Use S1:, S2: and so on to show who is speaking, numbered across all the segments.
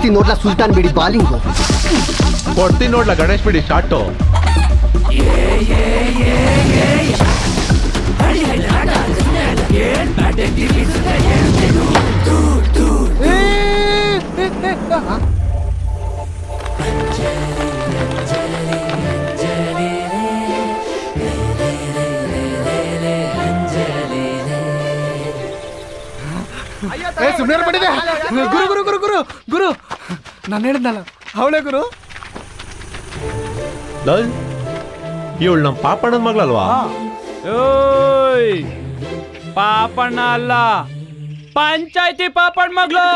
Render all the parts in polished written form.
S1: ಕೊಡ್ತೀನಿ ನೋಡ್ಲಾ ಸುಲ್ತಾನ್ ಬಿಡಿ ಬಾಲಿಂಗು.
S2: ಕೊಡ್ತೀನಿ ನೋಡ್ಲಾ ಗಣೇಶ್ ಬಿಡಿ ಶಾಟು.
S3: ಸುಮ್ಮನೆ ಪಡಿದೆ. ಗುರು ಗುರು ಗುರು ಗುರು ಗುರು ನಾನು ಹೇಳಿದ್ನಲ್ಲ ಅವಳೇ ಗುರು.
S2: ಇವಳು ನಮ್ಮ ಪಾಪಣ್ಣನ ಮಗಳಲ್ವಾ?
S4: ಪಾಪಣ್ಣ ಅಲ್ಲ, ಪಂಚಾಯತಿ ಪಾಪಣ್ಣ ಮಗಳು.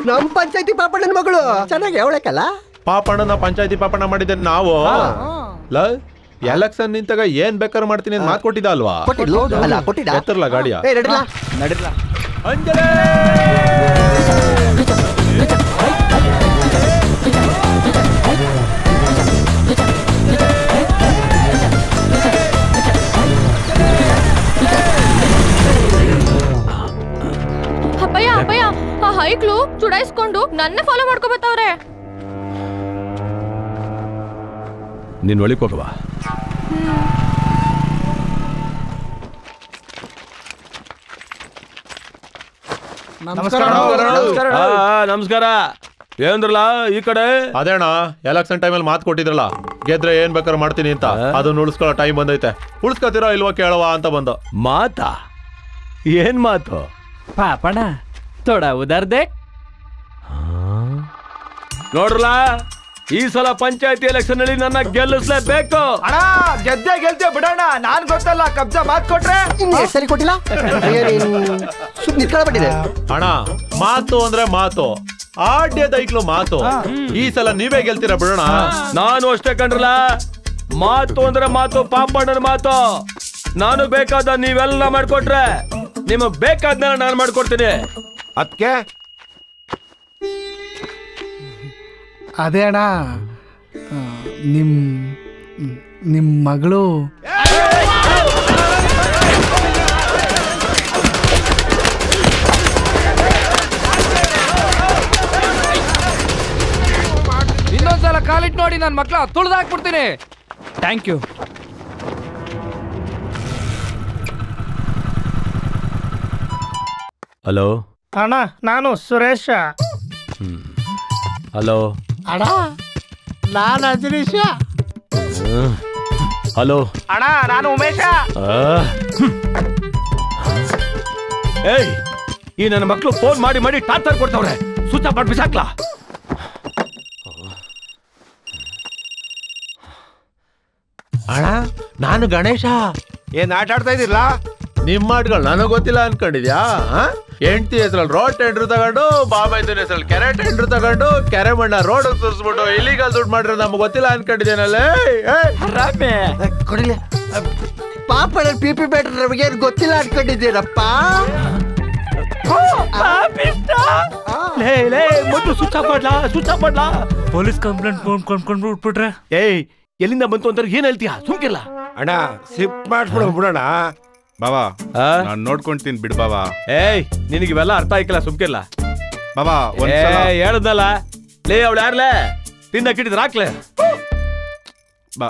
S1: ನಮ್ ಪಂಚಾಯತಿ ಪಾಪಣ್ಣನ ಮಗಳು. ಚೆನ್ನಾಗಿ ಅವಳಕಲ್ಲ.
S2: ಪಾಪಣ್ಣನ ಪಂಚಾಯತಿ ಪಾಪಣ್ಣ ಮಾಡಿದ್ದೇನೆ ನಾವು. ಎಲೆಕ್ಷನ್ ನಿಂತಾಗ ಏನ್ ಬೇಕಾದ್ರೂ ಮಾಡ್ತೀನಿ ಅಂತ ಮಾತು ಕೊಟ್ಟಿದ್ದ ಅಲ್ವಾ? ಎತ್ತರಲ್ಲ ಗಾಡಿಯ
S4: ನಡಿರ್ಲ.
S2: ಅಂಜಲೇ
S5: ಅಪ್ಪಯ್ಯ ಅಪ್ಪಯ್ಯ, ಆ ಹೈಕ್ಳು ಚುಡಾಯಿಸ್ಕೊಂಡು ನನ್ನ ಫಾಲೋ ಮಾಡ್ಕೊಬತ್ತವ್ರೆ.
S2: ನೀನ್ ಒಳಗೆ ಹೋಗವಾ?
S4: ನಮಸ್ಕಾರ. ಏನ್ರಲ್ಲ ಈ ಕಡೆ?
S2: ಅದೇಣ ಎಲೆಕ್ಷನ್ ಟೈಮಲ್ಲಿ ಮಾತು ಕೊಟ್ಟಿದ್ರಲ್ಲ, ಗೆದ್ರೆ ಏನ್ ಬೇಕಾದ್ರೂ ಮಾಡ್ತೀನಿ ಅಂತ. ಅದನ್ನ ಉಳಿಸ್ಕೊಳ್ಳೋ ಟೈಮ್ ಬಂದೈತೆ. ಉಳಿಸ್ಕೊತಿರೋ ಇಲ್ವಾ ಕೇಳವಾ ಅಂತ ಬಂದ.
S4: ಮಾತಾ? ಏನ್ ಮಾತು? ಪಾಪಣ್ಣ ಥೋಡ ಉದಾರ್ ದೇಖ್. ನೋಡ್ರಲ್ಲ, ಈ ಸಲ ಪಂಚಾಯತಿ ಎಲೆಕ್ಷನ್ ಅಲ್ಲಿ ನನ್ನ ಗೆಲ್ಲಿಸ್ಲೇಬೇಕು.
S3: ಅಣ್ಣ ಗೆದ್ದೆ ಗೆಲ್ತೇ ಬಿಡೋಣ. ನಾನ್ ಗೊತ್ತಲ್ಲ ಕಬ್ಜಾ ಮಾತ್ ಕೊಟ್ರೆ.
S1: ಸರಿ ಕೊಟ್ಟಿಲ್ಲ ನಿಂತ್ಕೊಳ್ಳಬಿಟ್ಟಿದೆ.
S2: ಅಣ್ಣ ಮಾತು ಅಂದ್ರೆ ಮಾತು, ಆಡ್ಯದ ಐಕ್ಲು ಮಾತು. ಈ ಸಲ ನೀವೇ ಗೆಲ್ತೀರಾ ಬಿಡೋಣ.
S4: ನಾನು ಅಷ್ಟೇ ಕಂಡ್ರಲ್ಲ, ಮಾತು ಅಂದ್ರೆ ಮಾತು, ಪಾಪಣ್ಣನ ಮಾತು. ನಾನು ಬೇಕಾದ ನೀವೆಲ್ಲ ಮಾಡ್ಕೊಟ್ರೆ ನಿಮಗ್ ಬೇಕಾದ್ನ ನಾನು ಮಾಡ್ಕೊಡ್ತೀನಿ.
S3: ಅದಕ್ಕೆ ಅದೇ ಅಣ್ಣ, ನಿಮ್ಮ ಮಗಳು ಇನ್ನೊಂದ್ಸಲ ಕಾಲಿಟ್ ನೋಡಿ ನನ್ನ ಮಕ್ಳ ತುಳಿದಾಕ್ಬಿಡ್ತೀನಿ. Thank you.
S4: ಹಲೋ
S6: ಅಣ್ಣ, ನಾನು ಸುರೇಶ.
S4: ಹಲೋ
S6: ಅಣ್ಣ, ನಾನು ಅಜನೀಶ.
S4: ಹಲೋ
S6: ಅಣ್ಣ, ನಾನು ಉಮೇಶ.
S4: ಏಯ್, ಈ ನನ್ನ ಮಕ್ಳು ಫೋನ್ ಮಾಡಿ ಮಾಡಿ ಟಾರ್ಚರ್ ಕೊಡ್ತಾವ್ರೆ. ಸ್ವಿಚ್ ಆಫ್ ಮಾಡಿ ಬಿಸಾಕ್ಲಾ?
S2: ಅಣ್ಣ ನಾನು ಗಣೇಶ.
S3: ಏನ್ ಆಟ ಆಡ್ತಾ ಇದಿಲ್ಲ?
S2: ನಿಮ್ ಮಾಟ್ಗಳು ನನಗ್ ಗೊತ್ತಿಲ್ಲ ಅನ್ಕೊಂಡಿದ್ಯಾ? ಹೆಂಡತಿ ಹೆಸರಲ್ಲಿ ರೋಡ್ ಟೆಂಡರ್ ತಗೊಂಡು, ಬಾಬಾಯ್ತನ ಹೆಸರಲ್ಲಿ ಕೆರೆ ಟೆಂಡರ್ ತಗೊಂಡು, ಕೆರೆ ಮಣ್ಣ ರೋಡ್ ಸುರಿಸ್ಬಿಟ್ಟು ಇಲ್ಲಿಗಲ್ ದುಡ್ಡು ಮಾಡ್ರೆ ನಮ್ಗೆ ಗೊತ್ತಿಲ್ಲ ಅನ್ಕೊಂಡಿದ್ದೇನಲ್ಲೇ.
S1: ಕೊಡಿಲ್ಲ ಪಾಪಣ್ಣ ಪಿಪಿ ಬೇಟ್ರ ನಮಗೇನು ಗೊತ್ತಿಲ್ಲ ಅನ್ಕೊಂಡಿದ್ದೀರಪ್ಪ.
S4: ಮೊದಲು ಸ್ವಿಚ್ ಆಫ್ ಮಾಡ್ಲಾ? ಸ್ವಿಚ್ ಆಫ್ ಮಾಡ್ಲಾ? ಪೊಲೀಸ್ ಕಂಪ್ಲೇಂಟ್ ಕೊಂಡ್ಕೊಂಡು ಬಿಟ್ಬಿಟ್ರೆ? ಏಯ್, ಎಲ್ಲಿಂದ ಬಂತು ಅಂತ ಏನ್ ಹೇಳ್ತೀಯಾ? ಸುಮ್ಕಿಲ್ಲ
S3: ಅಣ್ಣ, ಶಿಫ್ಟ್ ಮಾಡಿಸ್ಬಿಡ ಬಿಡೋಣ.
S7: ಬಾಬಾ ನಾನ್ ನೋಡ್ಕೊಂತೀನಿ ಬಿಡ್ ಬಾಬಾ.
S4: ಏಯ್, ನಿನಗೆ ಇವೆಲ್ಲ ಅರ್ಥ ಆಯ್ಕಲ್ಲ, ಸುಮ್ಕಿಲ್ಲ
S7: ಬಾಬಾ.
S4: ಹೇಳದ್ನಲ್ಲ ಲೇ, ಅವಳು ಯಾರ್ಲೇ ತಿನ್ನಕ್ಕಿಟ್ಟಿದ್ರ ಹಾಕ್ಲೆ
S7: ಬಾ.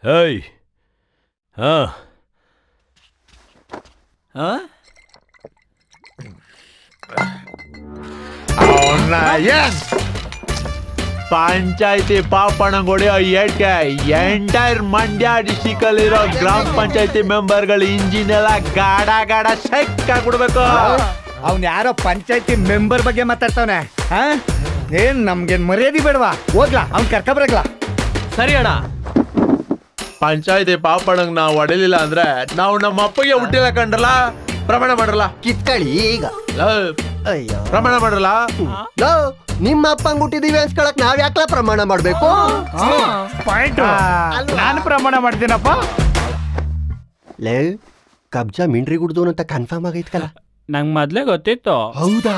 S4: ಏಯ್, ಹಾ
S2: ಪಂಚಾಯತಿ ಪಾಪಣ್ಣಂಗ್ ಹೊಡೆಯೋ ಏಟ್ಗೆ ಎಂಟೈರ್ ಮಂಡ್ಯ ಡಿಸ್ಟಿಕ್ ಅಲ್ಲಿರೋ ಗ್ರಾಮ ಪಂಚಾಯತಿ ಮೆಂಬರ್ಗಳು ಇಂಜಿನ್ ಎಲ್ಲ ಗಾಡ ಗಾಡ ಶೆಕ್ ಆಗ್ಬಿಡ್ಬೇಕು.
S3: ಅವ್ನ್ ಯಾರೋ ಪಂಚಾಯತಿ ಮೆಂಬರ್ ಬಗ್ಗೆ ಮಾತಾಡ್ತಾವನೆ. ಏನ್ ನಮ್ಗೇನ್ ಮರ್ಯಾದೆ ಬೇಡವಾ? ಹೋಗ್ಲಾ, ಅವ್ನ್ ಕರ್ಕ ಬರಕ್ಲಾ?
S4: ಸರಿ ಅಣ್ಣ.
S2: ಪಂಚಾಯತಿ ಪಾಪಣ್ಣಂಗ್ ನಾವು ಹೊಡಿಲಿಲ್ಲ ಅಂದ್ರೆ ನಾವು ನಮ್ಮ ಅಪ್ಪಗೆ ಹುಟ್ಟಿಲ್ಲ ಕಂಡ್ರಲ್ಲ. ಪ್ರಮಾಣ ಮಾಡ್ರಲ್ಲ.
S1: ಕಿತ್ಕೊಳ್ಳಿ ಈಗ.
S2: ಅಯ್ಯೋ, ಪ್ರಮಾಣ ಮಾಡ್ರಲ್ಲ.
S1: ನಿಮ್ಮ ಅಪ್ಪಂಗ್ ಹುಟ್ಟಿದೀವಿ ಅನ್ಸ್ಕೊಳಕ್ ನಾವ್ ಯಾಕಲ ಪ್ರಮಾಣ ಮಾಡ್ಬೇಕು?
S6: ನಾನು ಪ್ರಮಾಣ ಮಾಡ್ತೀನಪ್ಪ.
S1: ಲೇ, ಕಬ್ಜಾ ಮಿಂಡ್ರಿ ಗುಡ್ದು ಅಂತ ಕನ್ಫರ್ಮ್ ಆಗೈತ್ಕಲ್ಲ?
S4: ನಂಗ್ ಮೊದ್ಲೇ ಗೊತ್ತಿತ್ತು.
S1: ಹೌದಾ?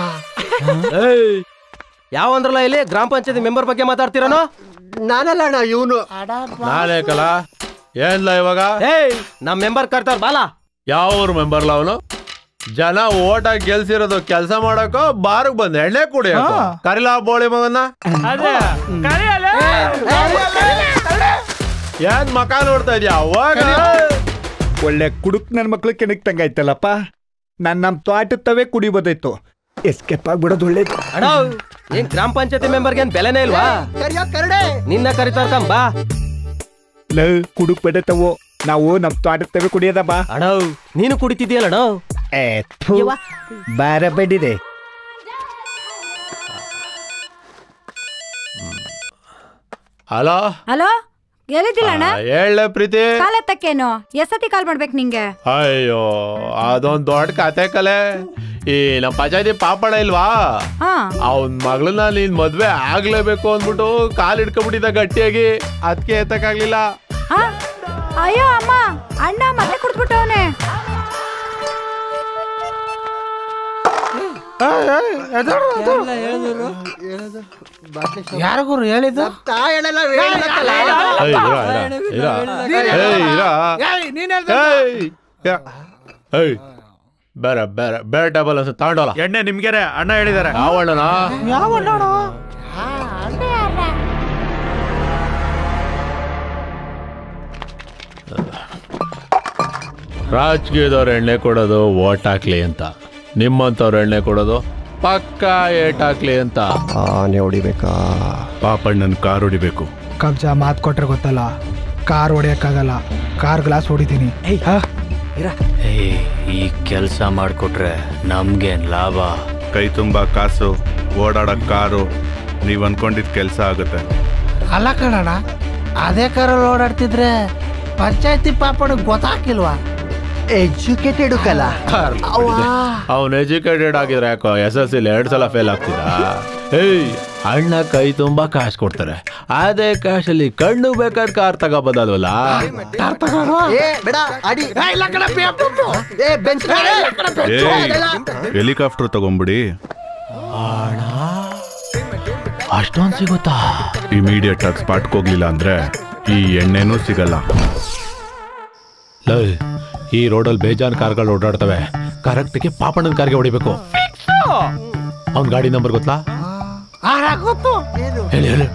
S4: ಯಾವಂದ್ರಲ್ಲ ಇಲ್ಲಿ ಗ್ರಾಮ ಪಂಚಾಯತಿ ಮೆಂಬರ್ ಬಗ್ಗೆ ಮಾತಾಡ್ತಿರೋನು?
S1: ನಾನಲ್ಲ ಅಣ್ಣ, ಇವನು.
S2: ನಾನೇ ಕಲ ಏನ್ಲ ಇವಾಗ
S1: ಏಯ್ ನಮ್ ಮೆಂಬರ್ ಕರ್ತಾರ ಬಾಲ.
S2: ಯಾವ ಮೆಂಬರ್ಲ ಅವನು? ಜನ ಓಟ್ ಹಾಕಿ ಗೆಲ್ಸಿರೋದು ಕೆಲಸ ಮಾಡಕೋ ಬಾರ್ಗ್ ಬಂದ್ ಎಣ್ಣೆ ಕುಡಿಯಕೋ? ಕರಿಲ ಬೋಳಿ ಮಗನ್ನ. ಏನ್ ಮಕ ನೋಡ್ತಾ ಇದ್ಯಾ? ಅವಾಗ
S3: ಒಳ್ಳೆ ಕುಡುಕ್ ನನ್ ಮಕ್ಳು ಕೆಣಕ್ ತಂಗಾಯ್ತಲ್ಲಪ್ಪ. ನಮ್ ತೋಟತ್ತವೇ ಕುಡಿಬೋದಾಯ್ತು. ಎಸ್ಕೇಪ್ ಆಗ್ಬಿಡೋದು ಒಳ್ಳೇದು.
S1: ಅಣ್ಣ ಏನ್ ಗ್ರಾಮ ಪಂಚಾಯತಿ ಮೆಂಬರ್ಗೆ ಏನ್ ಬೆಲೆನೇ ಇಲ್ವಾ? ನಿನ್ನ ಕರಿತಾರ ಕಂಬಾ.
S3: ಕುಡುಕ್ ಬಡತವು ನಾವು ನಮ್ ತೋಟತ್ತವೇ ಕುಡಿಯೋದ ಬಾ.
S1: ಅಣ್ಣ ನೀನು ಕುಡಿತಿದ್ಯಲ್ಲ
S3: ಬಾರ ಬಡ್ಡಿದೆ.
S2: ಹಲೋ
S8: ಹಲೋ ಎಲ್ಲಿದ್ದಿಲ್ಲ ಅಣ್ಣ?
S2: ಹೇಳ ಪ್ರೀತಿ.
S8: ಕಾಲ್ ಎತ್ತಕ್ಕೇನು? ಎಷ್ಟತಿ ಕಾಲ್ ಮಾಡ್ಬೇಕು ನಿಂಗೆ?
S2: ಅಯ್ಯೋ ಅದೊಂದ್ ದೊಡ್ಡ ಕತೆ ಕಲೆ. ಈ ನಮ್ ಪಂಚಾಯತಿ ಪಾಪಡ ಇಲ್ವಾ, ಅವನ್ ಮಗಳನ್ನ ನೀನ್ ಮದ್ವೆ ಆಗ್ಲೇಬೇಕು ಅಂದ್ಬಿಟ್ಟು ಕಾಲ್ ಹಿಡ್ಕೊಂಡ್ಬಿಟ್ಟಿದ್ದ ಗಟ್ಟಿಯಾಗಿ. ಅದಕ್ಕೆ ಎತ್ತಕ್ಕಾಗ್ಲಿಲ್ಲ.
S8: ಅಯ್ಯೋ ಅಮ್ಮ, ಅಣ್ಣ ಮತ್ತೆ ಕುಡ್ದ್ಬಿಟ್ಟವನೆ.
S6: ಯಾರಿಗೂ ಹೇಳಿದ್ದು?
S2: ಬೇರೆ ಬೇರೆ ಬೇರೆ ಟೇಬಲ್ ಅನ್ಸ ತಗೊಂಡೋಲ್ಲ.
S7: ಎಣ್ಣೆ ನಿಮ್ಗೆರೆ ಅಣ್ಣ ಹೇಳಿದಾರೆ.
S2: ಯಾವ ಅಣ್ಣನ?
S6: ಯಾವ ಅಣ್ಣ?
S2: ರಾಜಕೀಯದವ್ರು ಎಣ್ಣೆ ಕೊಡೋದು ಓಟ್ ಹಾಕ್ಲಿ ಅಂತ, ನಿಮ್ಮಂತವ್ರು ಎಣ್ಣೆ ಕೊಡೋದು ಪಕ್ಕ ಏಟ್ ಹಾಕ್ಲಿ ಅಂತ.
S1: ಆನೆ ಹೊಡಿಬೇಕಾ?
S7: ಪಾಪಣ್ಣನ್ ಕಾರ್ ಹೊಡಿಬೇಕು.
S6: ಕಬ್ಜಾ ಮಾತ್ ಕೊಟ್ರೆ ಗೊತ್ತಲ್ಲ, ಕಾರ್ ಹೊಡಿಯಕ್ಕಾಗಲ್ಲ. ಕಾರ್ ಗ್ಲಾಸ್ ಹೊಡಿತೀನಿ.
S9: ಈ ಕೆಲಸ ಮಾಡಿಕೊಟ್ರೆ ನಮ್ಗೇನ್ ಲಾಭ?
S7: ಕೈ ತುಂಬಾ ಕಾಸು, ಓಡಾಡಕ್ ಕಾರು, ನೀವ್ ಅನ್ಕೊಂಡಿದ್ ಕೆಲ್ಸ ಆಗುತ್ತೆ.
S6: ಅಲ್ಲ ಕಣಣ್ಣ, ಅದೇ ಕಾರಲ್ಲಿ ಓಡಾಡ್ತಿದ್ರೆ ಪಂಚಾಯತಿ ಪಾಪಣ ಗೊತ್ತಾಗಿಲ್ವಾ?
S1: ಎಜುಕೇಟೆಡ್ ಕಲ.
S2: ಅವನ್ ಎಜುಕೇಟೆಡ್ ಆಗಿದ್ರೆ ಯಾಕೋ SSLC 2 ಸಲ ಫೇಲ್ ಆಗ್ತಿದ? ಏಯ್ ಅಣ್ಣ ಕೈ ತುಂಬಾ ಕಾಸು ಕೊಡ್ತಾರೆ, ಅದೇ ಕಾಸಲ್ಲಿ ಕಣ್ಣು ಬೇಕಾದ್ರೆ ಕಾರ್ ತಗೋಬೋದಲ್ವಲ್ಲ?
S7: ಹೆಲಿಕಾಪ್ಟರ್ ತಗೊಂಬಿಡಿ.
S2: ಅಷ್ಟೊಂದು ಸಿಗುತ್ತಾ?
S7: ಇಮಿಡಿಯೇಟ್ ಆಗಿ ಸ್ಪಾಟ್ಗೆ ಹೋಗ್ಲಿಲ್ಲ ಅಂದ್ರೆ ಈ ಎಣ್ಣೆನೂ ಸಿಗಲ್ಲ.
S2: ಈ ರೋಡಲ್ಲಿ ಬೇಜಾನ್ ಕಾರ್ಗಳು ಓಡಾಡ್ತವೆ, ಕರೆಕ್ಟ್ಗೆ ಪಾಪಣ್ಣನ ಕಾರ್ಗೆ ಹೊಡಿಬೇಕು. ಅವ್ನ ಗಾಡಿ ನಂಬರ್ ಗೊತ್ತಾ? ಹೇಳಿ ಹೇಳಿ.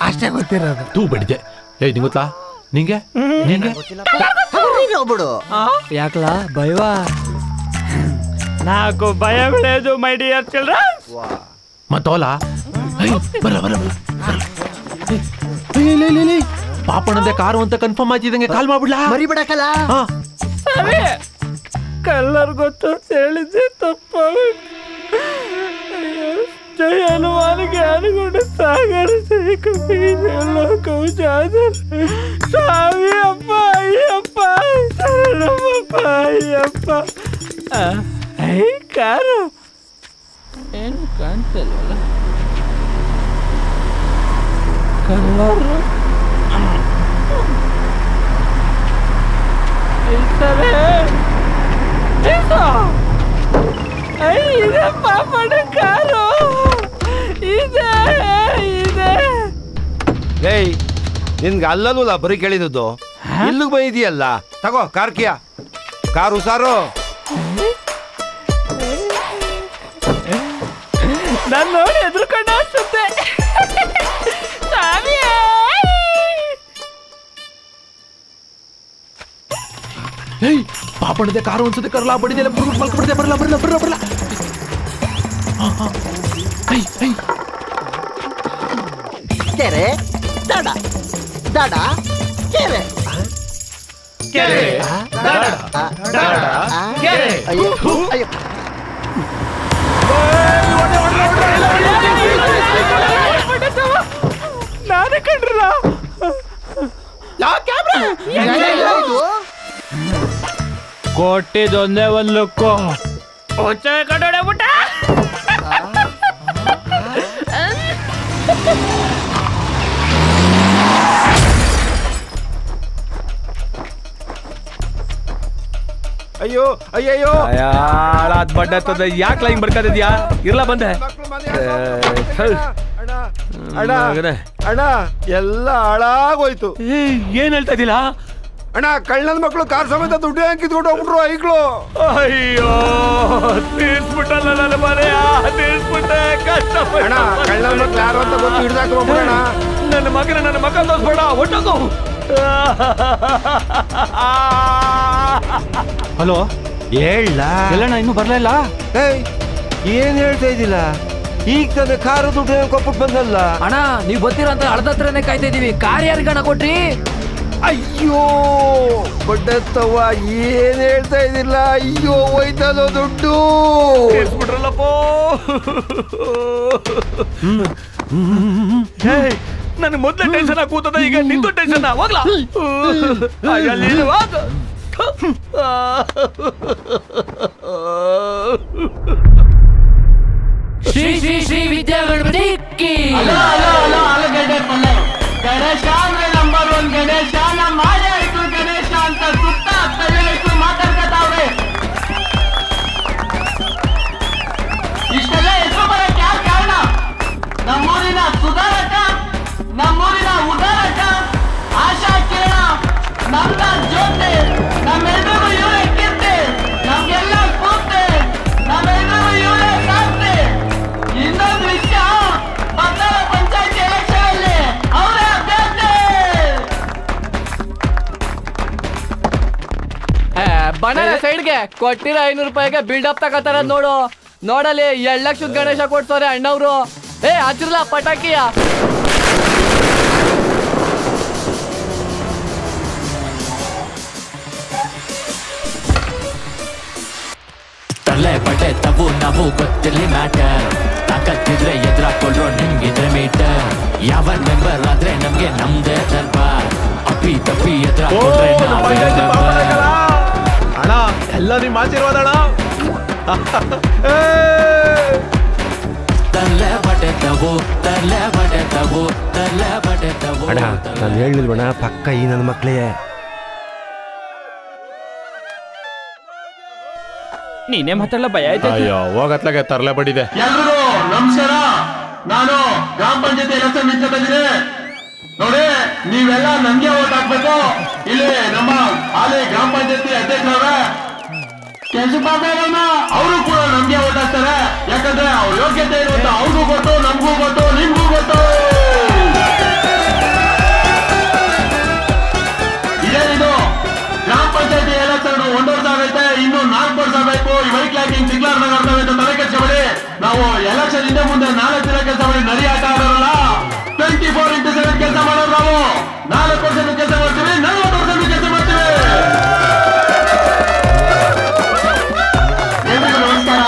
S6: ಅಷ್ಟೇ ಗೊತ್ತಿರೋದು.
S2: ತೂ ಬಿಡಿದೆ. ಏಯ್ ನಿಂಗೆ ಗೊತ್ತಾ? ನಿಂಗೆ ನಿಂಗೆ
S1: ಯಾಕಲಾ ಭಯವಾ?
S4: ನಾಕು ಭಯ ಬಿಡೋದು ಮೈ ಡಿಯರ್ ಚಿಲ್ಡ್ರನ್.
S2: ಮತ್ತೋಲ ಬರ ಪಾಪಣ್ಣಂದೆ ಕಾರು ಅಂತ ಕನ್ಫರ್ಮ್ ಆಯ್ತಿದಂಗೆ ಕಾಲ್ ಮಾಡ್ಬಿಡ್ಲಾ?
S1: ಮರಿಬಿಡಕಲ್ಲ.
S4: ಕಲ್ಲರ್ ಗೊತ್ತು ಹೇಳಿದ್ದೆ ತಪ್ಪ. ಜಯ ಹನುಮಾನಿಗೆ ಅನುಗೊಂಡು ಸಾಗರ ಸ್ವಾಮಿ ಅಪ್ಪ ಅಯ್ಯಪ್ಪ ಶರಣಪ್ಪ ಅಯ್ಯಪ್ಪ. ಕಾರು ಏನು ಕಾಣ್ತಲ್ವಲ್ಲ? ಕಲ್ಲರು ಇದೆ ಪಾಪಡ ಕಾರು ಇದೆ ಇದೆ.
S10: ಏಯ್ ನಿನ್ಗೆ ಅಲ್ಲಲ್ಲ ಬರೀ ಕೇಳಿದ್ದು, ಇಲ್ಲಿಗೆ ಬೈದಿಯಲ್ಲ. ತಗೋ ಕಾರ್ ಕಿಯಾ, ಕಾರು ಸಾರು.
S4: ನಾನು ನೋಡಿ ಎದುರ್ಕೊಂಡು ಅನ್ಸುತ್ತೆ.
S2: ಏಯ್ ಪಾಪಣ್ಣದೆ ಕಾರು ಅನ್ಸುತ್ತೆ. ಕರ್ಲಾ ಬಡಿದೆಲ್ಲ ಮಲ್ಕೊಬಿಡ್ದೆ. ಬರಲ್ಲ ಬರಲ್ಲ ಬರಲ್ಲ ಬರಲ್ಲ.
S1: ಕೆರೆ ದಡ ದಡ ಕೆರೆ
S2: ಕೆರೆ ದಡ ದಡ ಕೆರೆ.
S1: ಅಯ್ಯೋ ಅಯ್ಯೋ
S4: ನಾನೇ ಕಂಡ್ರಲ್ಲ. ಕೊಟ್ಟಿದ್ದೊಂದೇ ಒಂದು ಲುಕ್ಕು. ಕಡೆ ಬಿಟ್ಟ.
S10: ಅಯ್ಯೋ ಅಯ್ಯಯ್ಯೋ
S4: ಅದ್ ಬಡ್ಡ ಯಾಕೆ ಲೈನ್ ಬರ್ಕದಿದ್ಯಾ? ಇರ್ಲಾ ಬಂದೆ.
S10: ಅಣ್ಣ ಅಣ್ಣ ಎಲ್ಲ ಹಾಳಾಗೋಯ್ತು.
S4: ಏನ್ ಹೇಳ್ತಾ ಇದ್ದಿಲ್ಲ
S10: ಅಣ್ಣ? ಕಳ್ಳನ ಮಕ್ಕಳು ಕಾರ್ ಸಮೇತ ದುಡ್ಡು ಕಿತ್ಕೊಂಡು ಹೋಗ್ಬಿಟ್ರು ಐಕ್ಳು.
S4: ಅಯ್ಯೋ ತೀರ್ಸ್ಬಿಟ್ಟಲ್ಲ ನನ್ನ ಮನೆಯ, ತೀರ್ಸ್ಬಿಟ್ಟೆ. ಕಷ್ಟ
S10: ಅಣ್ಣ ಕಳ್ಳನ ಮಕ್ಳು ಯಾರು ಅಂತ ಗೊತ್ತು, ಹಿಡ್ದಾಕ ಹೋಗ್ಬಿಡೋಣ.
S4: ನನ್ನ ಮಗ ತೋರಿಸ್ಬೇಡ, ಒಟ್ಟೋಗು.
S11: ಹಲೋ,
S10: ಹೇಳ
S11: ಎಲ್ಲಣ್ಣ ಇನ್ನೂ ಬರ್ಲಿಲ್ಲ?
S10: ಏನ್ ಹೇಳ್ತಾ ಇದ್ದಿಲ್ಲ? ಈಗ ತಾನೆ ಕಾರು ದುಡ್ಡು ಕೊಟ್ಬಿಟ್ಟು ಬಂದಲ್ಲ
S12: ಅಣ್ಣ. ನೀವ್ ಗೊತ್ತಿರೋ ಅಂತ ಹಳದತ್ರನೇ ಕಾಯ್ತಾ ಇದೀವಿ. ಕಾರ್ ಯಾರಿಗಣ್ಣ ಕೊಟ್ರಿ?
S10: ಅಯ್ಯೋ ಬಡ್ಡತ್ತವ್ವ, ಏನ್ ಹೇಳ್ತಾ ಇದ್ದಿಲ್ಲ? ಅಯ್ಯೋ ಹೋಯ್ತದೋ ದುಡ್ಡು.
S4: ಬಿಟ್ರಲ್ಲಪ್ಪ. ನನ್ ಮೊದ್ಲೇ ಟೆನ್ಷನ್ ಕೂತದ, ಈಗ ನಿಂದು ಟೆನ್ಷನ್ ಹೋಗ್ಲಾ?
S12: ಶ್ರೀ ಶ್ರೀ ಶ್ರೀ ವಿದ್ಯಾ ಗಣಪತಿ ಕಿ.
S13: ಆಲೂಗಡ್ಡೆ ಪಲ್ಲೆ ಗಣೇಶ ಅಂದ್ರೆ ನಂಬರ್ 1 ಗಣೇಶ. ನಮ್ಮ ಮಾಡೇ ಆಯ್ತು ಗಣೇಶ ಅಂತ ಸುತ್ತ ತಲೆ ಆಯ್ತು ಮಾತಾಡ್ಕೊತಾವ್ರೆ. ಇಷ್ಟೆಲ್ಲ ಹೆಸರು ಬರಕ್ಕೆ ಯಾರು ಕಾರಣ? ನಮ್ಮೂರಿನ ಸುಧಾರಕ, ನಮ್ಮೂರಿನ ಉದಾರಕ, ಆಶಾ ಕಿರಣ, ನಮ್ದ ಜ್ಯೋತಿ, ನಮ್ಮೆಲ್ಲರಿಗೂ ಇವರೇ ಕೀರ್ತಿ, ನಮ್ಗೆಲ್ಲ ಸ್ಫೂರ್ತಿ, ನಮ್ಮೆಲ್ಲರಿಗೂ ಇವರೇ ಸಾಧ್ಯ. ಇನ್ನೊಂದು ವಿಷಯ, ಪಟ್ಟಣ ಪಂಚಾಯತಿ ಎಲೆಕ್ಷನ್ ಅಲ್ಲಿ ಅವರೇ ಅಭ್ಯರ್ಥಿ.
S12: ಬನಾನ ಸೈಡ್ಗೆ ಕೊಟ್ಟಿರೋ 500 ರೂಪಾಯಿಗೆ ಬಿಲ್ಡಪ್ ತಗೋತಾರ ನೋಡು. ನೋಡಲಿ 2 ಲಕ್ಷದ ಗಣೇಶ ಕೊಡ್ತಾರೆ ಅಣ್ಣವ್ರು. ಹಚ್ಚಿರ್ಲ ಪಟಾಕಿಯ.
S9: ತಲೆ ಬಟ್ಟೆ ತವು ನಾವು ಗೊತ್ತಿರ್ಲಿ ಮ್ಯಾಟರ್. ತಾಕತ್ತಿದ್ರೆ ಎದುರಾಕೊಳ್ರು ನಿಮ್ಗಿದ್ರೆ ಮೀಟರ್. ಯಾವ ಮೆಂಬರ್ ಆದ್ರೆ ನಮ್ಗೆ ನಮ್ದೇ ದರ್ಬಾರ್. ಅಪ್ಪಿ ತಪ್ಪಿ ಎದುರಾಕೊಳ್ರೆ ನಾವೇ ದರ್ಬಾರ್.
S2: ಅಣ್ಣ ಎಲ್ಲ ನಿಮ್ ಆಶೀರ್ವಾದ ಅಣ್ಣ.
S9: ತಲೆ ಬಟ್ಟೆ ತವು, ತಲೆ ಬಟ್ಟೆ ತವು, ತಲೆ ಬಟ್ಟೆ ತವು.
S10: ಅಣ್ಣ ನಾನು ಹೇಳಿಲ್ವಣ್ಣ, ಪಕ್ಕ ಈ ನನ್ನ ಮಕ್ಳೇ.
S12: ನೀನೇ ಮಾತಾಡಲ್ಲ, ಭಯ ಆಯ್ತು.
S2: ಅಯ್ಯೋ ಹೋಗತ್ಲಾಗೆ ತರಲೆ ಬಡಿದೆ.
S13: ಎಲ್ರಿಗೂ ನಮಸ್ಕಾರ. ನಾನು ಗ್ರಾಮ ಪಂಚಾಯತಿ ಎಲೆಕ್ಷನ್ ನಿಂತ ಬಂದಿದೆ ನೋಡಿ. ನೀವೆಲ್ಲ ನಮ್ಗೆ ಓಟ್ ಹಾಕ್ಬೇಕು. ಇಲ್ಲಿ ನಮ್ಮ ಹಾಲಿ ಗ್ರಾಮ ಪಂಚಾಯತಿ ಅಧ್ಯಕ್ಷರವ್ರೆ ಕೆಂಚಪಾದವ್ರನ್ನ ಅವರು ಕೂಡ ನಮ್ಗೆ ಓಟ್ ಹಾಕ್ತಾರೆ. ಯಾಕಂದ್ರೆ ಅವ್ರ ಯೋಗ್ಯತೆ ಇರುವಂತ ಅವ್ರಿಗೂ ಗೊತ್ತು, ನಮಗೂ ಗೊತ್ತು, ನಿಮ್ಗೂ ಗೊತ್ತು. ಇದೇನಿದು ಗ್ರಾಮ ಪಂಚಾಯತಿ ಎಲೆಕ್ಷನ್ 1 ವರ್ಷ ಆಗೈತೆ, ಇನ್ನು 4 ವರ್ಷ ಬೇಕು. ಈ ವೈಟ್ ಲ್ಯಾಕಿಂಗ್ ಸಿಗ್ಲಾರ್ದಾಗ ಆಗ್ತವೆ ಅಂತ ತಲೆ ಕೆಲ್ಸಬೇಡಿ. ನಾವು ಎಲೆಕ್ಷನ್ ಇಂದ ಮುಂದೆ 4 ದಿನ ಕೆಲಸ ಮಾಡಿ ನರಿ ಆಟ ಆಡೋರಲ್ಲ. 24x7 ಕೆಲಸ ಮಾಡೋರು ನಾವು. 4 ವರ್ಷ ಕೆಲಸ ಮಾಡ್ತೀವಿ, 40 ವರ್ಷ ಕೆಲಸ ಮಾಡ್ತೀವಿ. ಎಲ್ರಿಗೂ ನಮಸ್ಕಾರ.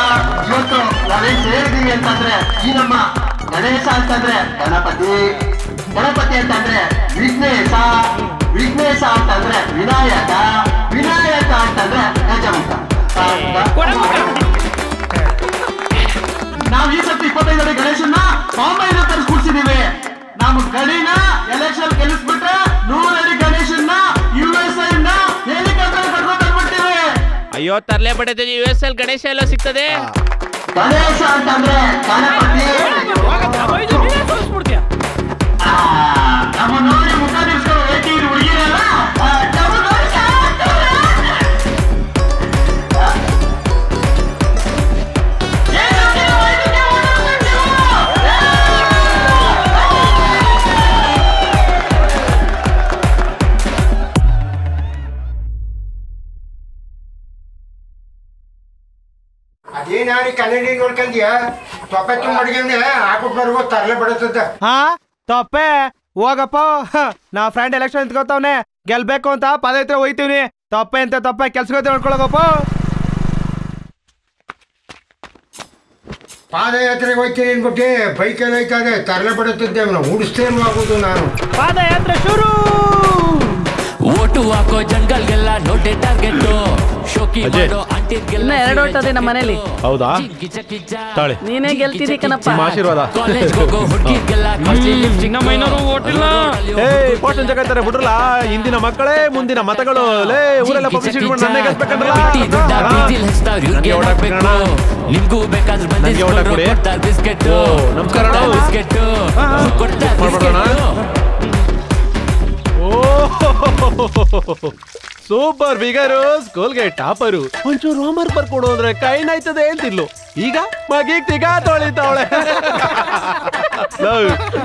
S13: ಇವತ್ತು ನಾವೇನ್ ಸೇರಿದೀವಿ ಅಂತಂದ್ರೆ, ಈ ನಮ್ಮ ಗಣೇಶ ಅಂತಂದ್ರೆ ಗಣಪತಿ, ಗಣಪತಿ ಅಂತಂದ್ರೆ ವಿಘ್ನೇಶ, ವಿಘ್ನೇಶ ಅಂತಂದ್ರೆ ವಿನಾಯಕ, ವಿನಾಯಕ ಅಂತಂದ್ರೆ ಗಜಮುಖ. ನಾವು ಈ ಸತಿ 25 ಅಡಿ ಗಣೇಶನ್ನ ಬಾಂಬೆಯಿಂದ ತರಿಸ್ಕೊಡ್ಸಿದೀವಿ. ನಾವು ಗಡಿನ ಎಲೆಕ್ಷನ್ ಗೆಲ್ಲಿಸ್ಬಿಟ್ರೆ 100 ಅಡಿ ಗಣೇಶನ್ನ USA ಇಂದ ಹೆಲಿಕಾಪ್ಟರ್ ಕರ್ಕೊಂಡು ಬಂದ್ಬಿಡ್ತೀವಿ.
S14: ಅಯ್ಯೋ ತರ್ಲೆ ಬಡದೆ US ಗಣೇಶ ಎಲ್ಲ ಸಿಗ್ತದೆ.
S13: ಗಣೇಶ ಅಂತಂದ್ರೆ ಗಣಪತಿ. ನಮ್ಮ ನೋಡಿ ಮುಖ ನಿಲ್ಸ್ಕೊಂಡು ವೇಟಿ ಹುಡುಗಿರಲ್ಲ.
S3: ಅದೇನಾರಿ ಕನ್ನಡಿ ನೋಡ್ಕೊಂಡ್ಯಾ? ತೊಪ್ಪೆ ತುಂಬ ಅಡ್ಗೆ ಹಾಕ್ಬಿಟ್ಟು ಬರ್ಗೋ, ತರಲೆ ಬಡತದ.
S6: ಹಾ ತೊಪ್ಪೆ ಹೋಗಪ್ಪ. ನಾ ಫ್ರೆಂಡ್ ಎಲೆಕ್ಷನ್ ನಿಂತ್ಕೋತಾವ್ನೆ, ಗೆಲ್ಬೇಕು ಅಂತ ಪಾದಯಾತ್ರೆ ಹೋಯ್ತೀವ್ನಿ. ತೊಪ್ಪೆ ಅಂತ ತೊಪ್ಪೆ ಕೆಲ್ಸಕ್ಕೆ ನೋಡ್ಕೊಳಗಪ್ಪ.
S3: ಪಾದಯಾತ್ರೆಗೆ ಹೋಯ್ತೀನಿ ಅನ್ಬಿಟ್ಟು ಬೈಕಲ್ಲಿ ಹೋಯ್ತದೆ, ತರಲೆ ಬಡತದ್ದೆ. ಉಡಿಸ್ತೇನು ಆಗೋದು ನಾನು.
S6: ಪಾದಯಾತ್ರೆ ಶುರು.
S9: ಓಟು ಹಾಕೋ ಜಂಗಲ್ಗೆಲ್ಲ ನೋಟೆ ಟಾರ್ಗೆಟ್.
S12: ಇನ್ನ 2 ಓಟ್ ಅದೇ ನಮ್ಮ ಮನೇಲಿ.
S2: ಹೌದಾ ತಾಳಿ
S12: ನೀನೇ ಗೆಲ್ತಿದಿ ಕಣಪ್ಪ.
S2: ನಿಮ್ಮ ಆಶೀರ್ವಾದ. ಪೋಷನ್ ಜಗತ್ತಾರೆ ಬಿಡ್ರಲ್ಲ, ಇಂದಿನ ಮಕ್ಕಳೇ ಮುಂದಿನ ಮತಗಳು. ಲೇ ಊರೆಲ್ಲ ಪಬ್ಲಿಸಿಟಿ ಮಾಡಿ ನನ್ನ ಗೆಲ್ಸ್ಬೇಕಂದ್ರಲ್ಲ.
S9: ನಿಮ್ಗೂ ಬೇಕಾದ್ರೆ ಬಿಸ್ಕೆಟ್
S2: ನಮಸ್ಕಾರ. ಸೂಪರ್ ಫಿಗರು, ಸ್ಕೂಲ್ಗೆ ಟಾಪರು. ಒಂಚೂರು ಹೋಮ್ವರ್ಕ್ ಬರ್ಕೊಡು ಅಂದ್ರೆ ಕೈನಾಯ್ತದೆ ಅಂತಿದ್ಲು. ಈಗ ಮಗೀಗ್ ತಿಗ ತೊಳಿತಾವಳೆ.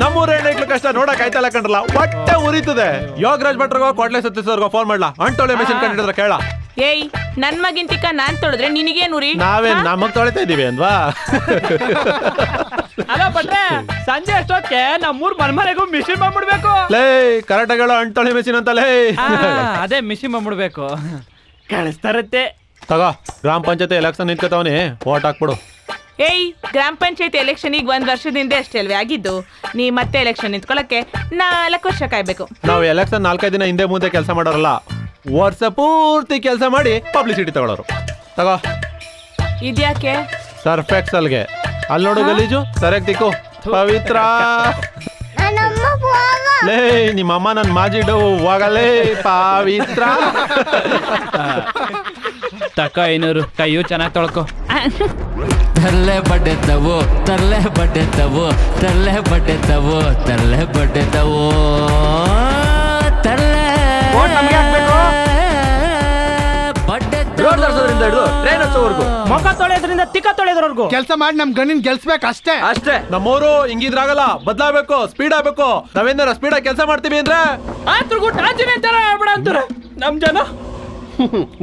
S2: ನಮ್ಮೂರ ಹೆಣ್ಮಕ್ಳು ಕಷ್ಟ ನೋಡಕ್ ಆಯ್ತಲ್ಲ ಕಂಡ್ರಲ್ಲ, ಹೊಟ್ಟೆ ಉರಿತದೆ. ಯೋಗರಾಜ್ ಭಟ್ರಿಗೋ ಕೊಡ್ಲೆ ಸತ್ಯಸರ್ಗೋ ಫೋನ್ ಮಾಡ್ಲಾ, ಅಂಟೊಳೆ ಮೆಷಿನ್ ಕಂಡಿಡಿದ್ರೆ ಕೇಳ.
S11: ಏಯ್ ನನ್ ಮಗಿನ್ ತಿಕ್ಕ ನಾನ್ ತೊಳೆದ್ರೆ ನಿನಗೇನುರಿ?
S2: ನಾವೇನ್ ನಮಗ್ ತೊಳಿತಾ ಇದೀವಿ ಅನ್ವಾ?
S12: ಅಲ್ಲ ಭಟ್ರೆ, ಸಂಜೆ ಅಷ್ಟೊತ್ತಿಗೆ ನಮ್ಮೂರ್ ಮನೆಗೂ ಮಿಷಿನ್ ಬಂದ್ಬಿಡ್ಬೇಕು.
S2: ಲೇ ಕರೆಕ್ಟಾಗ ಅಂಟೊಳೆ ಮೆಷಿನ್ ಅಂತ. ಲೇ
S12: ಅದೇ ಮಿಷಿನ್ ಬಂದ್ಬಿಡ್ಬೇಕು. ಕಳಿಸ್ತಾರತ್ತೆ.
S2: ತಗೋ, ಗ್ರಾಮ ಪಂಚಾಯತಿ ಎಲೆಕ್ಷನ್ ನಿಂತ್ಕೊತಾವನಿ, ವೋಟ್ ಹಾಕ್ಬಿಡು.
S11: ಏಯ್ ಗ್ರಾಮ ಪಂಚಾಯತಿ ಎಲೆಕ್ಷನ್ 1 ವರ್ಷದಿಂದ ಅಷ್ಟೇ ಅಲ್ವೇ ಆಗಿದ್ದು? ನೀ ಮತ್ತೆ ಎಲೆಕ್ಷನ್ ನಿಂತ್ಕೊಳಕ್ಕೆ 4 ವರ್ಷ ಕಾಯ್ಬೇಕು.
S2: ನಾವು ಎಲೆಕ್ಷನ್ 4 ದಿನ ಹಿಂದೆ ಮುಂದೆ ಕೆಲಸ ಮಾಡೋರಲ್ಲ, ವರ್ಷ ಪೂರ್ತಿ ಕೆಲಸ ಮಾಡಿ ಪಬ್ಲಿಸಿಟಿ ತಗೊಳ್ಳೋರು. ತಗೋ.
S11: ಇದ್ಯಾಕೆ?
S2: ಸರ್ಫ್ ಎಕ್ಸಲ್ಗೆ. ಅಲ್ಲಿ ನೋಡು ಗಲೀಜು, ಸರಿಯಾಗಿ ತಿಕ್ಕು. ಪವಿತ್ರ. ಲೇ ನಿಮ್ಮಮ್ಮ ನನ್ ಮಾಜಿಡು ಹೋಗಲೇ ಪವಿತ್ರ.
S12: ತಕ 500 ಕೈಯು ಚೆನ್ನಾಗಿ ತೊಳ್ಕೊ.
S9: ತರ್ಲೆ ಬಡ್ಡೆತ್ತವು ತರ್ಲೆ ಬಡ್ಡೆತ್ತವು ತರ್ಲೆ ಬಡ್ಡೆತ್ತವು ತರ್ಲೆ ಬಡ್ಡೆತ್ತವು ತರ್ಲೆ
S4: ರೋಡ್ ತರ್ಸೋದ್ರಿಂದ ಹಿಡಿದು ಟ್ರೈನ್ ಹಚ್ಚೋವರೆಗೂ,
S12: ಮುಖ ತೊಳೆಯೋದ್ರಿಂದ ತಿಕ್ಕ ತೊಳೆಯೋದ್ರವರೆಗೂ
S6: ಕೆಲಸ ಮಾಡಿ ನಮ್ ಗಣ್ಣಿನ ಗೆಲ್ಸ್ಬೇಕು ಅಷ್ಟೇ.
S2: ನಮ್ಮವರು ಹಿಂಗಿದ್ರಾಗಲ್ಲ, ಬದಲಾಗಬೇಕು, ಸ್ಪೀಡ್ ಆಗ್ಬೇಕು. ನಾವೇನಾರ ಸ್ಪೀಡ್ ಆಗಿ ಕೆಲಸ ಮಾಡ್ತೀವಿ ಅಂದ್ರೆ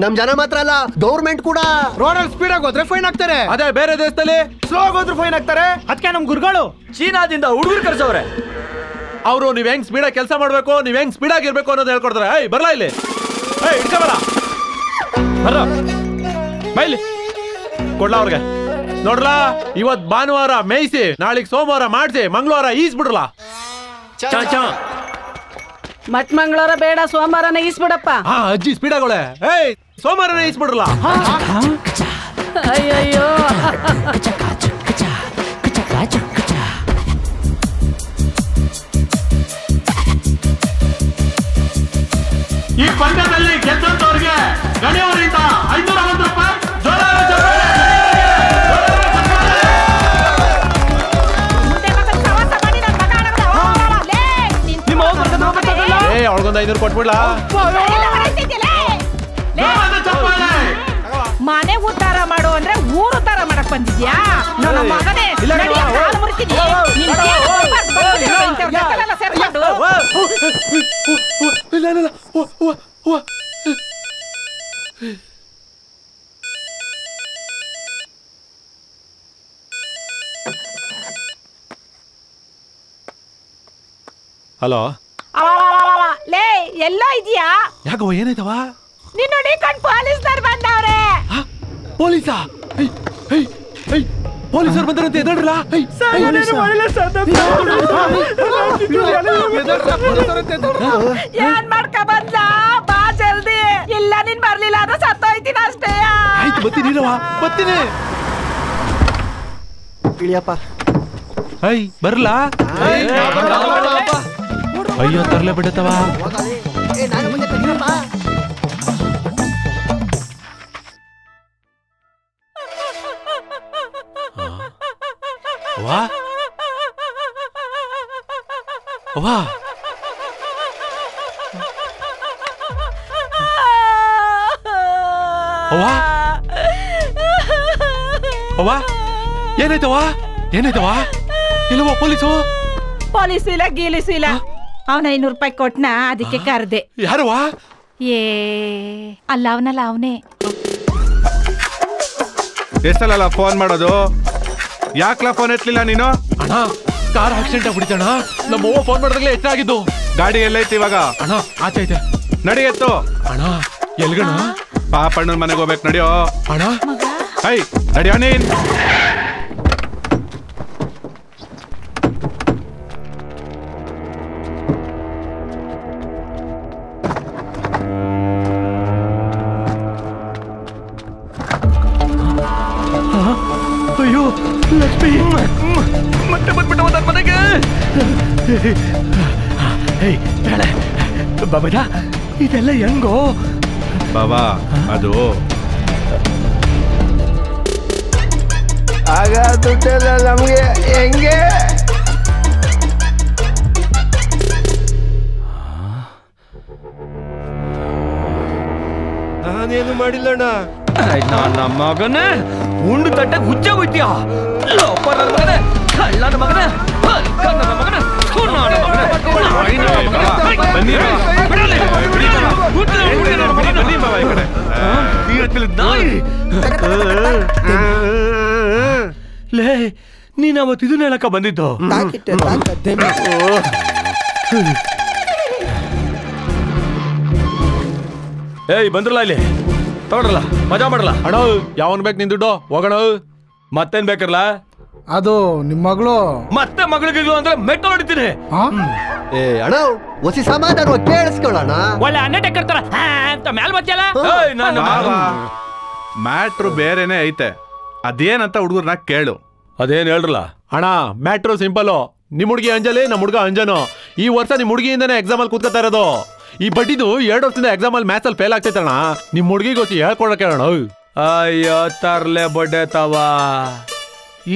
S1: ನಮ್ ಜನ ಮಾತ್ರ ಅಲ್ಲ, ಗೌರ್ಮೆಂಟ್ ಕೂಡ.
S6: ರೋಡಲ್ಲಿ ಸ್ಪೀಡ್ ಆಗಿ ಹೋದ್ರೆ ಫೈನ್ ಹಾಕ್ತಾರೆ.
S2: ಅದೇ ಬೇರೆ ದೇಶದಲ್ಲಿ
S6: ಸ್ಲೋ ಆಗಿ ಹೋದ್ರೆ ಫೈನ್ ಹಾಕ್ತಾರೆ.
S12: ಅದಕ್ಕೆ ನಮ್ ಗುರುಗಳು
S4: ಚೀನಾದಿಂದ ಹುಡುಗರು ಕರ್ಸವ್ರೆ.
S2: ಅವರು ನೀವ್ ಹೆಂಗ್ ಸ್ಪೀಡ್ ಆಗಿ ಕೆಲಸ ಮಾಡ್ಬೇಕು, ನೀವ್ ಹೆಂಗ್ ಸ್ಪೀಡ್ ಆಗಿರ್ಬೇಕು ಅನ್ನೋದು ಹೇಳ್ಕೊಡ್ತಾರೆ. ಏಯ್ ಬರ್ಲಾ ಇಲ್ಲಿ, ಏಯ್ ಇಟ್ಕೊಬರ ಬರ್ರ ಬೈಲಿ ಕೊಡ್ಲಾ ಅವ್ರಿಗೆ. ನೋಡ್ರಲ್ಲ, ಇವತ್ ಭಾನುವಾರ ಮೇಯ್ಸಿ, ನಾಳಿಗ್ ಸೋಮವಾರ ಮಾಡ್ಸಿ, ಮಂಗಳವಾರ ಈಸ್ಬಿಡ್ರಲ್ಲ.
S12: ಮತ್ ಮಂಗಳವಾರ ಬೇಡ, ಸೋಮವಾರನೇ ಈಸ್ಬಿಡಪ್ಪ.
S2: ಹಾ ಅಜ್ಜಿ ಸ್ಪೀಡ್ ಆಗೋಳೆ. ಏಯ್ ಸೋಮವಾರನೇ ಈಸ್ಬಿಡ್ರಲ್ಲ.
S12: ಅಯ್ಯಯ್ಯೋ.
S13: ಈ ಪಂದ್ಯದಲ್ಲಿ ಗೆದ್ದಂತವ್ರಿಗೆ ಗಣ್ಯವರಿಂದ 550 ರೂಪಾಯಿ.
S2: ಅವಳಿಗೊಂದು 500 ಕೊಟ್ಬಿಡ್ಲಾ?
S11: ಮನೆ ಉದ್ಧಾರ ಮಾಡು ಅಂದ್ರೆ ಊರು ಉದ್ಧಾರ ಮಾಡಕ್ ಬಂದಿದ್ಯಾ? ನನ್ನ ಮಗನೇ
S2: ಹಲೋ,
S11: ಲೇ ಎಲ್ಲೋ ಇದೆಯಾ?
S2: ಯಾಕವ ಏನಾಯ್ತವ?
S11: ನೀನ್ ನೋಡಿ ಕಣ್ ಪೊಲೀಸ್ನವ್ರು ಬಂದವ್ರೆ.
S2: ಪೊಲೀಸಾ? ಪೊಲೀಸರು ಬಂದ್ರಂತೆ, ಎದಳ್ರಲ್ಲ.
S11: ಏನ್ ಮಾಡ್ಕ ಬಂದ? ಬಾ ಜಲ್ದಿ. ಇಲ್ಲ ನೀನ್ ಬರ್ಲಿಲ್ಲ ಅಂದ್ರೆ ಸತ್ತೋಯ್ತೀನಿ ಅಷ್ಟೇ.
S2: ಆಯ್ತು ಬತ್ತೀನಿ ಬತ್ತೀನಿ.
S1: ಇಳಿಯಪ್ಪ.
S2: ಬರ್ಲಾ? ಅಯ್ಯೋ ತರ್ಲೆ ಬಿಡತ್ತವ. ವಾ ವಾ ಅವ್ವಾ, ಏನಾಯ್ತವಾ? ಇಲ್ಲವಾ ಪೊಲೀಸು?
S11: ಪೊಲೀಸ್ ಇಲ್ಲ ಗೀಲಿಸು ಇಲ್ಲ. ಅವನ 500 ರೂಪಾಯಿ ಕೊಟ್ನ, ಅದಕ್ಕೆ ಕರ್ದೆ.
S2: ಯಾರವಾ?
S11: ಅಲ್ಲ ಅವನಲ್ಲ, ಅವನೇ.
S7: ಎಷ್ಟಲ್ಲ ಫೋನ್ ಮಾಡೋದು? ಯಾಕ್ಲಾ ಫೋನ್ ಎತ್ತಲಿಲ್ಲ ನೀನು?
S2: ಅಣ್ಣ ಕಾರ್ ಆಕ್ಸಿಡೆಂಟ್ ಆಗ್ಬಿಡಿತಣ್ಣ. ನಮ್ಮವ್ವ ಫೋನ್ ಮಾಡಿದಾಗಲೇ ಎಷ್ಟಾಗಿದ್ದು.
S7: ಗಾಡಿ ಎಲ್ಲೈತಿ ಇವಾಗ?
S2: ಅಣ್ಣ ಆಚೆ ಐತೆ.
S7: ನಡಿ ಎತ್ತು.
S2: ಅಣ್ಣ ಎಲ್ಗಣ?
S7: ಪಾಪಣ್ಣನ ಮನೆಗೆ ಹೋಗ್ಬೇಕು, ನಡಿಯೋ.
S2: ಅಣ್ಣ
S7: ಹೈ ನಡಿಯೋ ನೀನ್.
S4: ಮತ್ತೆ ಬಂದ್ಬಿಟ್ಟವ ನನ್ನ ಮನೆಗೆ. ಬಾಬಾ ಇದೆಲ್ಲ ಹೆಂಗೋ
S7: ಬಾಬಾ ಅದು
S10: ಆಗ ದುಡ್ಡೆಲ್ಲ ನಮ್ಗೆ ಹೆಂಗೆ? ನಾನೇನು ಮಾಡಿಲ್ಲಣ್ಣ.
S4: ನನ್ನ ಮಗನೇ ಉಂಡು ತಟ್ಟೆ ಹುಚ್ಚ ಹೋಯ್ತೀಯ ನನ್ನ ಮಗನೇ, ಕಳ್ಳನ ಮಗನೇ, ನನ್ನ ಮಗನೇ, ಲೇ ನೀನ್ ಅವತ್ತು ಇದನ್ನ ಹೇಳಕ್ಕ ಬಂದಿದ್ದು. ಏಯ್ ಬಂದ್ರಲ್ಲ ಇಲ್ಲಿ ತಗೊಳ್ರಲ್ಲ, ಮಜಾ ಮಾಡಲ್ಲ.
S2: ಅಣ್ಣ ಯಾವನ್ ಬೇಕು ನಿನ್ ದುಡ್ಡು ಹೋಗೋಣ.
S4: ಮತ್ತೇನ್ ಬೇಕಲ್ಲ?
S15: ಅದು ನಿಮ್ ಮಗಳು.
S4: ಮತ್ತೆ ಮಗಳಿಗಿಲ್ಲ ಅಂದ್ರೆ ಮೆಟ್ಟ ಹೊಡಿತೀನಿ.
S1: ಏ ಅಣ್ಣ ಹೊಸಿ ಸಮಾಧಾನ ಕೇಳಿಸ್ಕೊಳ್ಳೋಣ.
S14: ಒಳ್ಳೆ ಅಂಡರ್ಟೇಕರ್ ತರ ಅಂತ ಮೇಲ್ ಬಚ್ಚಲ್ಲ.
S7: ಮ್ಯಾಟ್ರು ಬೇರೆನೆ ಐತೆ, ಅದೇನಂತ ಹುಡುಗರ್ನ ಕೇಳು.
S4: ಅದೇನ್ ಹೇಳ್ರಲ್ಲ.
S2: ಅಣ್ಣ ಮ್ಯಾಟ್ರು ಸಿಂಪಲ್. ನಿಮ್ ಹುಡುಗಿ ಅಂಜಲಿ, ನಮ್ ಹುಡುಗ ಅಂಜನು. ಈ ವರ್ಷ ನಿಮ್ ಹುಡುಗಿಯಿಂದಾನೆ ಎಕ್ಸಾಮ್ ಅಲ್ಲಿ ಕೂತ್ಕೊತಾ ಇರೋದು. ಈ ಬಡ್ಡಿದು 2 ವರ್ಷದಿಂದ ಎಕ್ಸಾಮ್ ಅಲ್ಲಿ ಮ್ಯಾಥ್ಸ್ ಅಲ್ಲಿ ಫೇಲ್ ಆಗ್ತೈತಣ್ಣ. ನಿಮ್ ಹುಡುಗಿಗೋಸಿ ಹೇಳ್ಕೊಡಕ್ಕೆ ಹೇಳೋಣ.
S4: ಅಯ್ಯೋ ತರ್ಲೆ ಬಡ್ಡೆ ತಾವ,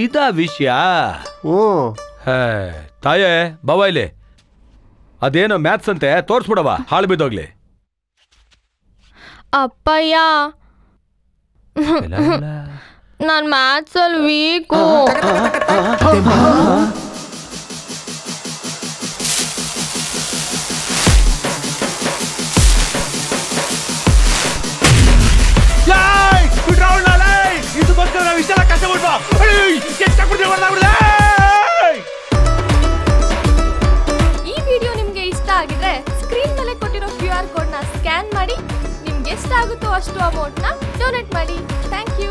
S4: ಇದ ವಿಷಯ. ತಾಯೇ ಬಾವ ಇಲ್ಲಿ ಅದೇನೋ ಮ್ಯಾಥ್ಸ್ ಅಂತೆ ತೋರ್ಸ್ಬಿಡವ, ಹಾಳು ಬಿದ್ದೋಗ್ಲಿ.
S5: ಅಪ್ಪಯ್ಯ ನಾನ್ ಮ್ಯಾಥ್ಸ್ ಅಲ್ಲಿ ವೀಕು.
S4: ಇದಕ್ಕೋಸ್ಕರ ನಾವು ಇಷ್ಟೆಲ್ಲ ಕಷ್ಟಪಟ್ಟು
S5: ಈ ವಿಡಿಯೋ ನಿಮ್ಗೆ ಇಷ್ಟ ಆಗಿದ್ರೆ ಸ್ಕ್ರೀನ್ ಮೇಲೆ ಕೊಟ್ಟಿರೋ QR ಕೋಡ್ ನ ಸ್ಕ್ಯಾನ್ ಮಾಡಿ ನಿಮ್ಗೆ ಎಷ್ಟು ಆಗುತ್ತೋ ಅಷ್ಟು ಅಮೌಂಟ್ ನ ಡೊನೇಟ್ ಮಾಡಿ. Thank you.